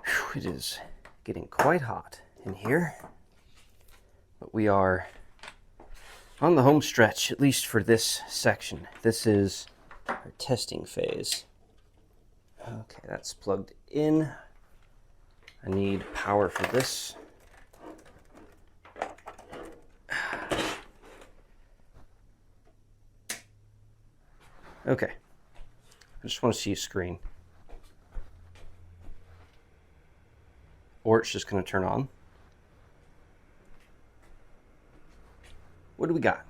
Whew, it is getting quite hot in here. But we are on the home stretch, at least for this section. This is our testing phase. Okay, that's plugged in. I need power for this. Okay, I just want to see a screen. Or it's just going to turn on. What do we got?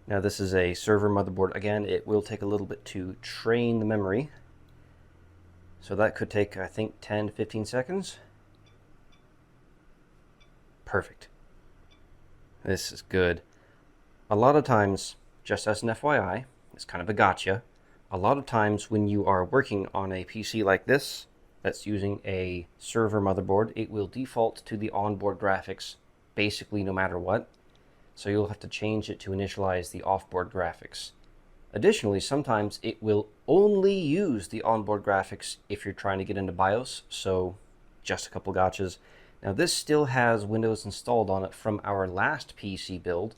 Now this is a server motherboard. Again, it will take a little bit to train the memory. So that could take, I think, 10 to 15 seconds. Perfect. This is good. A lot of times, just as an FYI, it's kind of a gotcha. A lot of times when you are working on a PC like this, that's using a server motherboard, it will default to the onboard graphics basically no matter what. So you'll have to change it to initialize the offboard graphics. Additionally, sometimes it will only use the onboard graphics if you're trying to get into BIOS, so just a couple gotchas. Now this still has Windows installed on it from our last PC build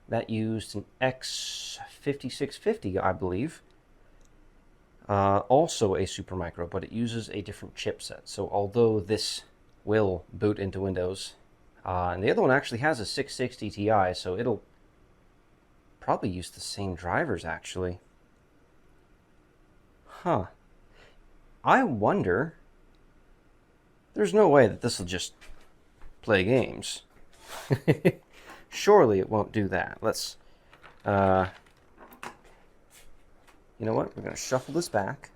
that used an X5650, I believe. Also a Supermicro, but it uses a different chipset. So although this will boot into Windows, and the other one actually has a 660 Ti, so it'll probably use the same drivers actually. Huh. I wonder... There's no way that this will just play games. Surely it won't do that. Let's, you know what? We're going to shuffle this back.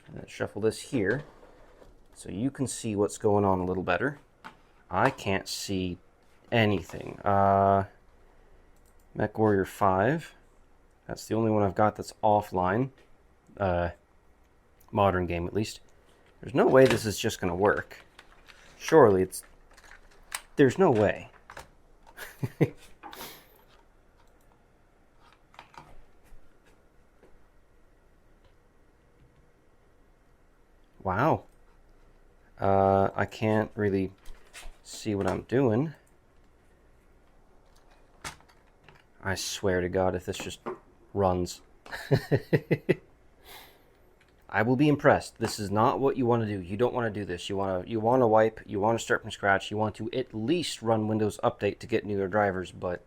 And then shuffle this here so you can see what's going on a little better. I can't see anything. MechWarrior 5. That's the only one I've got that's offline. Modern game, at least. There's no way this is just going to work. Surely it's... There's no way. Wow. I can't really see what I'm doing. I swear to God, if this just runs. I will be impressed. This is not what you want to do. You don't want to do this. You want to wipe. You want to start from scratch. You want to at least run Windows Update to get newer drivers. But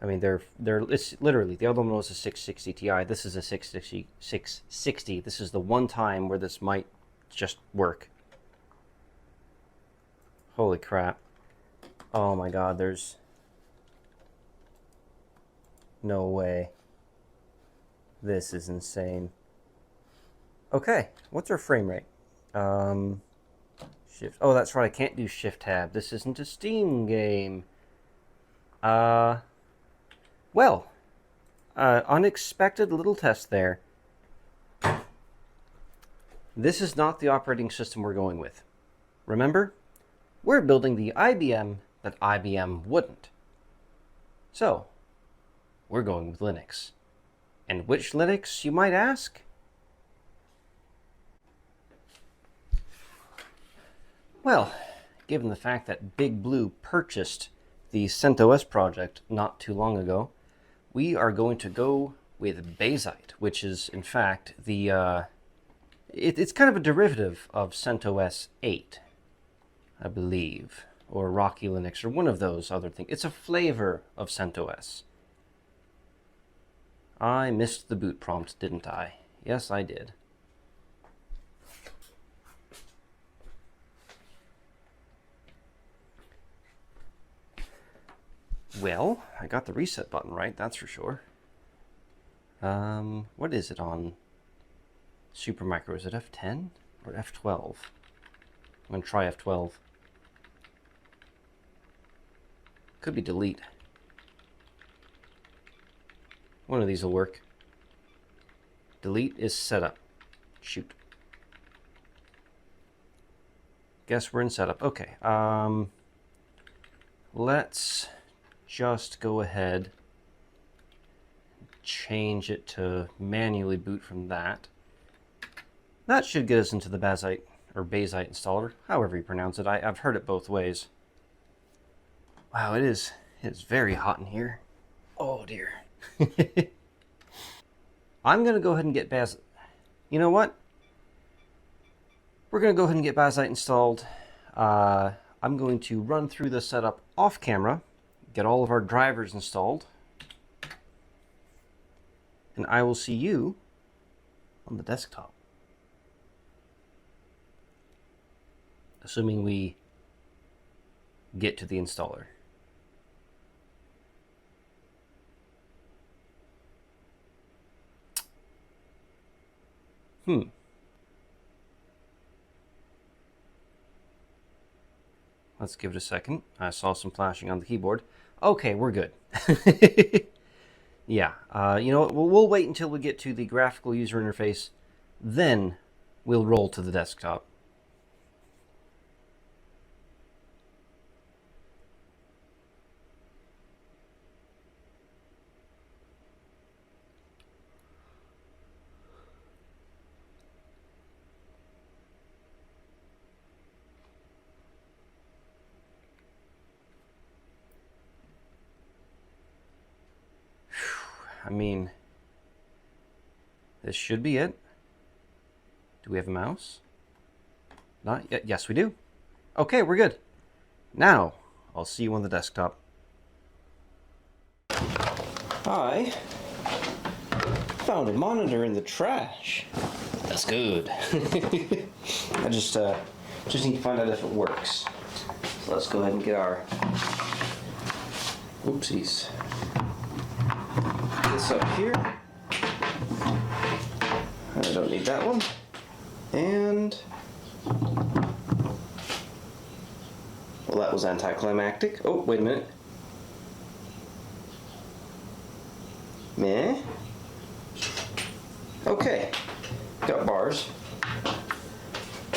I mean, it's literally the other one was a 660 Ti. This is a 660. This is the one time where this might just work. Holy crap! Oh my God, there's no way. This is insane. Okay, what's our frame rate? Shift. Oh, that's right. I can't do Shift Tab. This isn't a Steam game. Well, unexpected little test there. This is not the operating system we're going with. Remember, we're building the IBM that IBM wouldn't. So, we're going with Linux. And which Linux, you might ask? Well, given the fact that Big Blue purchased the CentOS project not too long ago, we are going to go with Baysite, which is, in fact, the... it's kind of a derivative of CentOS 8, I believe, or Rocky Linux, or one of those other things. It's a flavor of CentOS. I missed the boot prompt, didn't I? Yes, I did. Well, I got the reset button right, that's for sure. What is it on Supermicro? Is it F10 or F12? I'm going to try F12. Could be delete. One of these will work. Delete is setup. Shoot. Guess we're in setup. Okay. Let's just go ahead, change it to manually boot from that. That should get us into the Bazite or Bazite installer, however you pronounce it. I've heard it both ways. Wow, it's very hot in here. Oh dear. I'm gonna go ahead and get Bazite. You know what? We're gonna go ahead and get Bazite installed. I'm going to run through the setup off camera, get all of our drivers installed, and I will see you on the desktop. Assuming we get to the installer. Let's give it a second. I saw some flashing on the keyboard. Okay, we're good. Yeah, you know what? We'll wait until we get to the graphical user interface. Then we'll roll to the desktop. I mean, this should be it. Do we have a mouse? Not yet. Yes, we do. Okay, we're good. Now, I'll see you on the desktop. I found a monitor in the trash. That's good. I just need to find out if it works. So let's go ahead and get our oopsies. This up here. I don't need that one. And well, that was anticlimactic. Oh, wait a minute. Meh. Okay, got bars.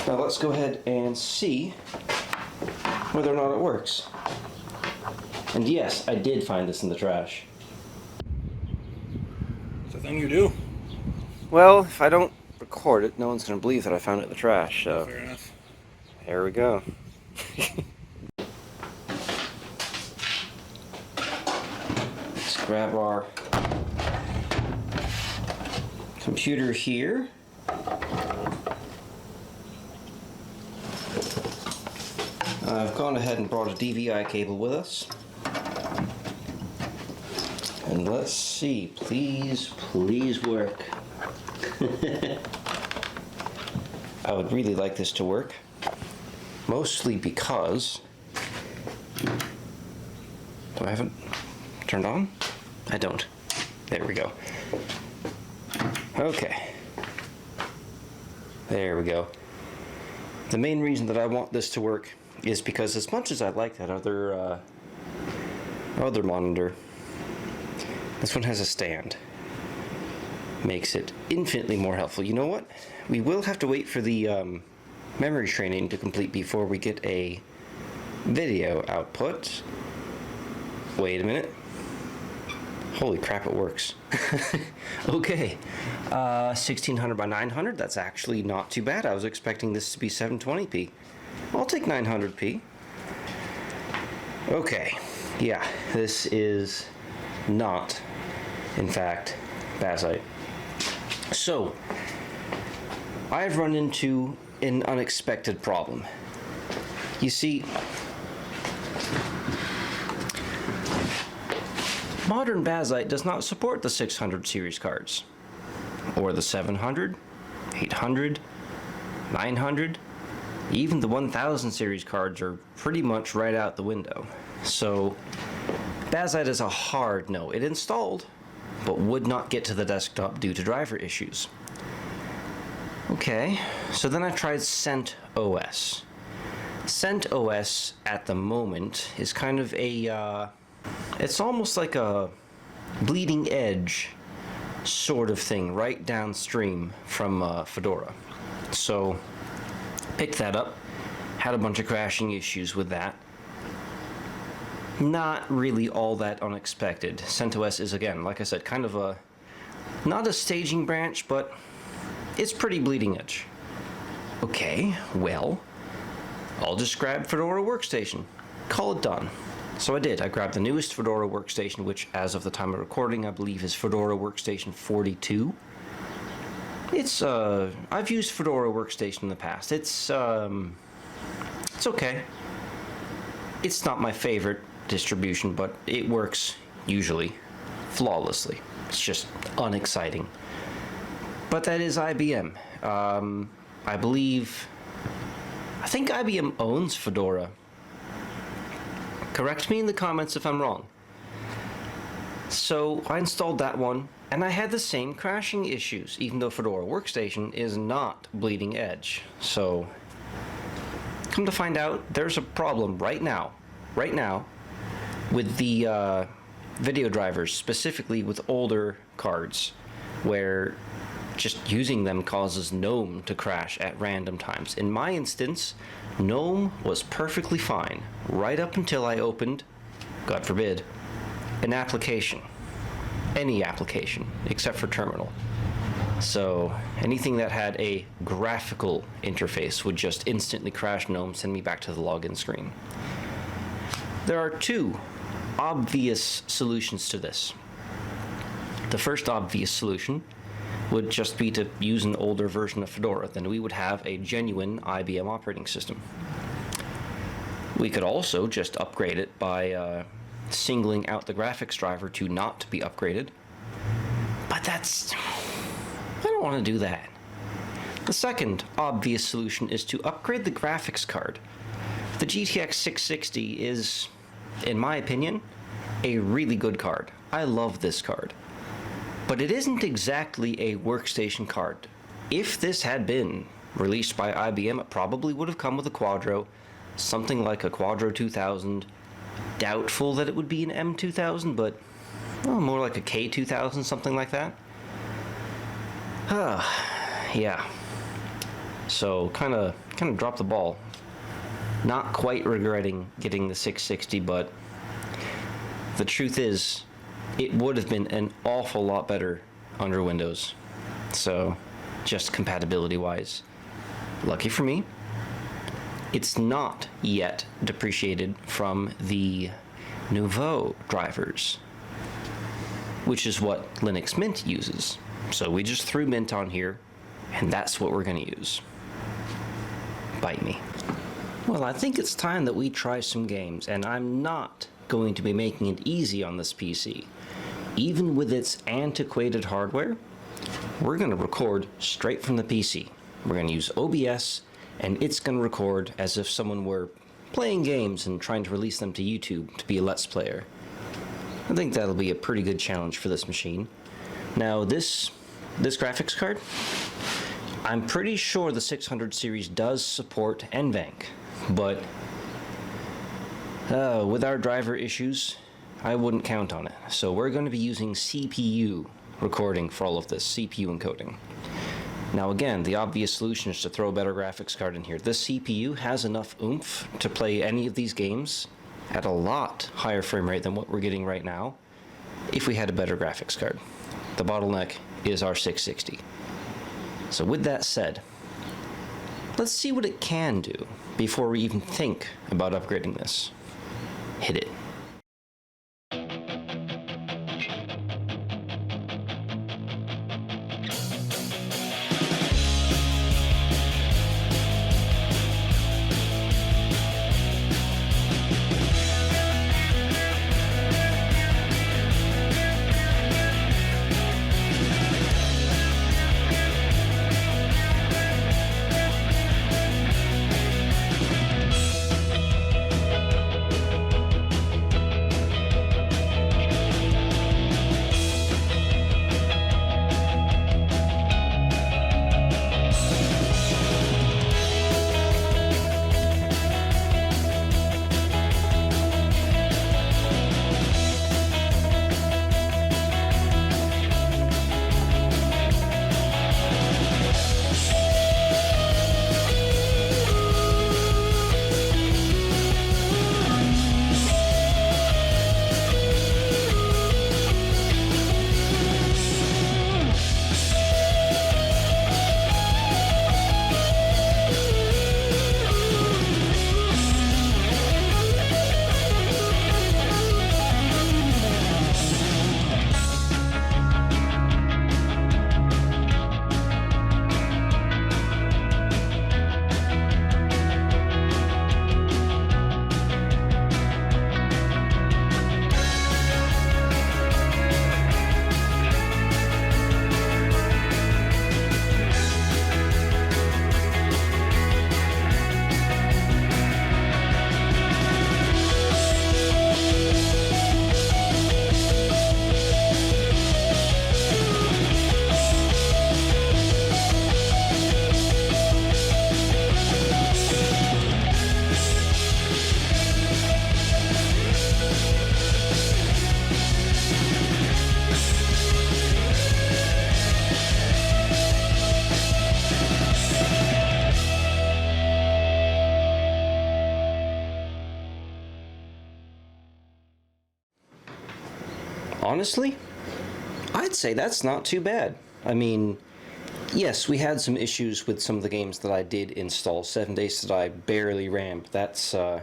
Now let's go ahead and see whether or not it works. And yes, I did find this in the trash.
It's a thing you do?
Well, if I don't record it, no one's going to believe that I found it in the trash, so
Fair enough.
there we go. Let's grab our computer here. I've gone ahead and brought a DVI cable with us. And let's see, please work. I would really like this to work. Mostly because... Do I have it turned on? I don't. There we go. Okay. There we go. The main reason that I want this to work is because as much as I like that other monitor, this one has a stand. Makes it infinitely more helpful. You know what? We will have to wait for the memory training to complete before we get a video output. Wait a minute. Holy crap, it works. Okay. 1600 by 900, that's actually not too bad. I was expecting this to be 720p. I'll take 900p. Okay. Yeah, this is not, in fact, Bazite. So, I've run into an unexpected problem. You see, modern Bazite does not support the 600 series cards, or the 700, 800, 900, even the 1000 series cards are pretty much right out the window. So, Bazite is a hard no. It installed, but would not get to the desktop due to driver issues. Okay, so then I tried CentOS. CentOS at the moment is kind of a, it's almost like a bleeding edge sort of thing right downstream from Fedora. So picked that up, had a bunch of crashing issues with that. Not really all that unexpected. CentOS is, again, like I said, kind of a, not a staging branch, but it's pretty bleeding edge. Okay, well, I'll just grab Fedora Workstation. Call it done. So I did. I grabbed the newest Fedora Workstation, which as of the time of recording, I believe is Fedora Workstation 42. It's, I've used Fedora Workstation in the past. It's okay. It's not my favorite distribution, but it works usually flawlessly. It's just unexciting. But that is IBM. I think IBM owns Fedora. Correct me in the comments if I'm wrong. So I installed that one, and I had the same crashing issues, even though Fedora Workstation is not bleeding edge. So, come to find out, there's a problem right now, with the video drivers, specifically with older cards, where just using them causes GNOME to crash at random times. In my instance, GNOME was perfectly fine, right up until I opened, God forbid, an application. Any application, except for Terminal. So anything that had a graphical interface would just instantly crash GNOME, send me back to the login screen. There are two obvious solutions to this. The first obvious solution would just be to use an older version of Fedora. Then we would have a genuine IBM operating system. We could also just upgrade it by singling out the graphics driver to not be upgraded. But I don't want to do that. The second obvious solution is to upgrade the graphics card. The GTX 660 is, in my opinion, a really good card. I love this card. But it isn't exactly a workstation card. If this had been released by IBM, it probably would have come with a Quadro, something like a Quadro 2000. Doubtful that it would be an M2000, but well, more like a K2000, something like that. Yeah. So kind of dropped the ball. Not quite regretting getting the 660, but the truth is, it would have been an awful lot better under Windows. So, just compatibility-wise. Lucky for me, it's not yet depreciated from the Nouveau drivers, which is what Linux Mint uses. So we just threw Mint on here, and that's what we're going to use. Bite me. Well, I think it's time that we try some games, and I'm not going to be making it easy on this PC. Even with its antiquated hardware, we're going to record straight from the PC. We're going to use OBS, and it's going to record as if someone were playing games and trying to release them to YouTube to be a Let's Player. I think that'll be a pretty good challenge for this machine. Now, this graphics card, I'm pretty sure the 600 series does support NVENC, but with our driver issues, I wouldn't count on it. So we're going to be using CPU recording for all of this, CPU encoding. Now again, the obvious solution is to throw a better graphics card in here. This CPU has enough oomph to play any of these games at a lot higher frame rate than what we're getting right now if we had a better graphics card. The bottleneck is our 660. So with that said, let's see what it can do before we even think about upgrading this. Hit it. Honestly, I'd say that's not too bad. I mean, yes, we had some issues with some of the games that I did install. 7 Days to Die barely ran, but that's, I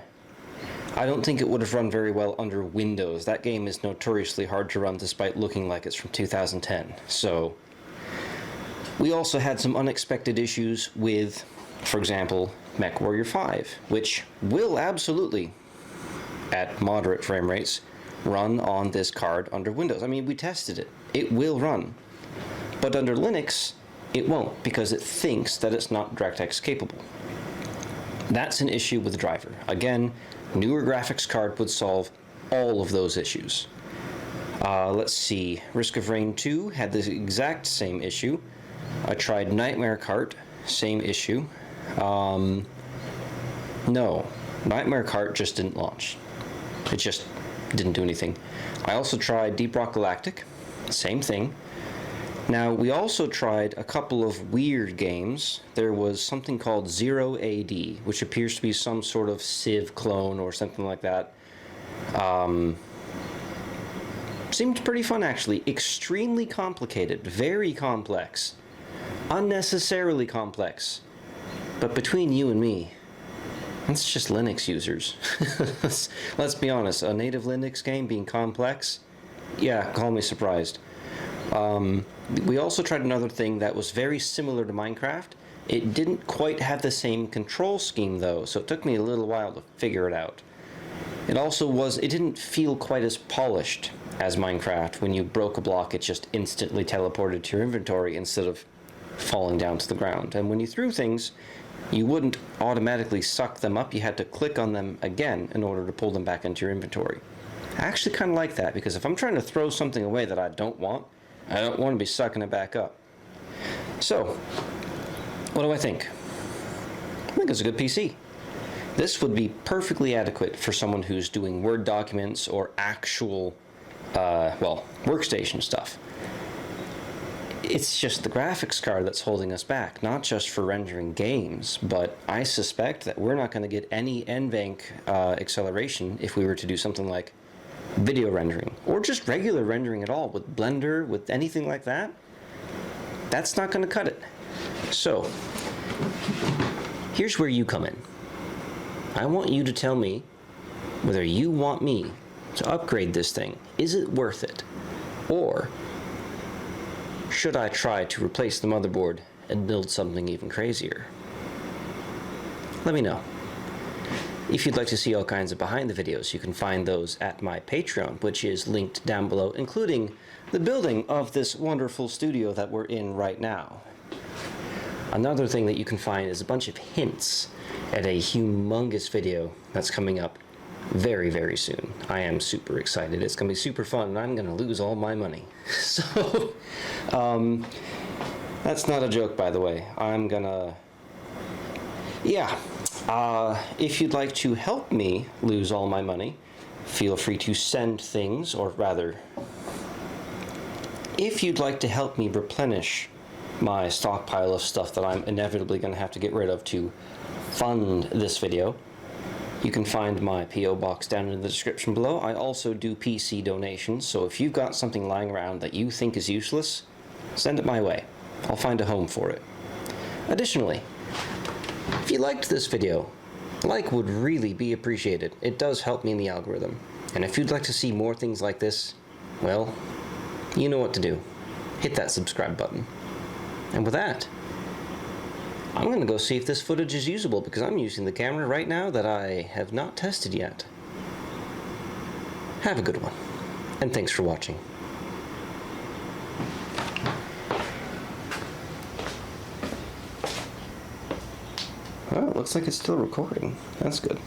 don't think it would have run very well under Windows. That game is notoriously hard to run despite looking like it's from 2010. So, we also had some unexpected issues with, for example, MechWarrior 5, which will absolutely, at moderate frame rates, run on this card under Windows. I mean, we tested it. It will run. But under Linux, it won't, because it thinks that it's not DirectX capable. That's an issue with the driver. Again, newer graphics card would solve all of those issues. Let's see. Risk of Rain 2 had the exact same issue. I tried Nightmare Cart, same issue. No, Nightmare Cart just didn't launch. It just didn't do anything. I also tried Deep Rock Galactic, same thing. Now, we also tried a couple of weird games. There was something called Zero AD, which appears to be some sort of Civ clone or something like that. Seemed pretty fun, actually. Extremely complicated, very complex, unnecessarily complex. But between you and me, it's just Linux users. Let's be honest, a native Linux game being complex? Yeah, call me surprised. We also tried another thing that was very similar to Minecraft. It didn't quite have the same control scheme though, so it took me a little while to figure it out. It didn't feel quite as polished as Minecraft. When you broke a block, it just instantly teleported to your inventory instead of falling down to the ground. And when you threw things, you wouldn't automatically suck them up. You had to click on them again in order to pull them back into your inventory. I actually kind of like that, because if I'm trying to throw something away that I don't want to be sucking it back up. So, what do I think? I think it's a good PC. This would be perfectly adequate for someone who's doing Word documents or actual, workstation stuff. It's just the graphics card that's holding us back, not just for rendering games, but I suspect that we're not going to get any NVENC acceleration if we were to do something like video rendering, or just regular rendering at all, with Blender, with anything like that. That's not going to cut it. So, here's where you come in. I want you to tell me whether you want me to upgrade this thing. Is it worth it? Or should I try to replace the motherboard and build something even crazier? Let me know. If you'd like to see all kinds of behind the videos, you can find those at my Patreon, which is linked down below, including the building of this wonderful studio that we're in right now. Another thing that you can find is a bunch of hints at a humongous video that's coming up very, very soon. I am super excited. It's going to be super fun, and I'm going to lose all my money. So, that's not a joke, by the way. I'm gonna... Yeah. If you'd like to help me lose all my money, feel free to send things, or rather, if you'd like to help me replenish my stockpile of stuff that I'm inevitably going to have to get rid of to fund this video, you can find my P.O. box down in the description below. I also do PC donations, so if you've got something lying around that you think is useless, send it my way. I'll find a home for it. Additionally, if you liked this video, a like would really be appreciated. It does help me in the algorithm. And if you'd like to see more things like this, well, you know what to do. Hit that subscribe button. And with that, I'm going to go see if this footage is usable, because I'm using the camera right now that I have not tested yet. Have a good one, and thanks for watching. Well, it looks like it's still recording. That's good.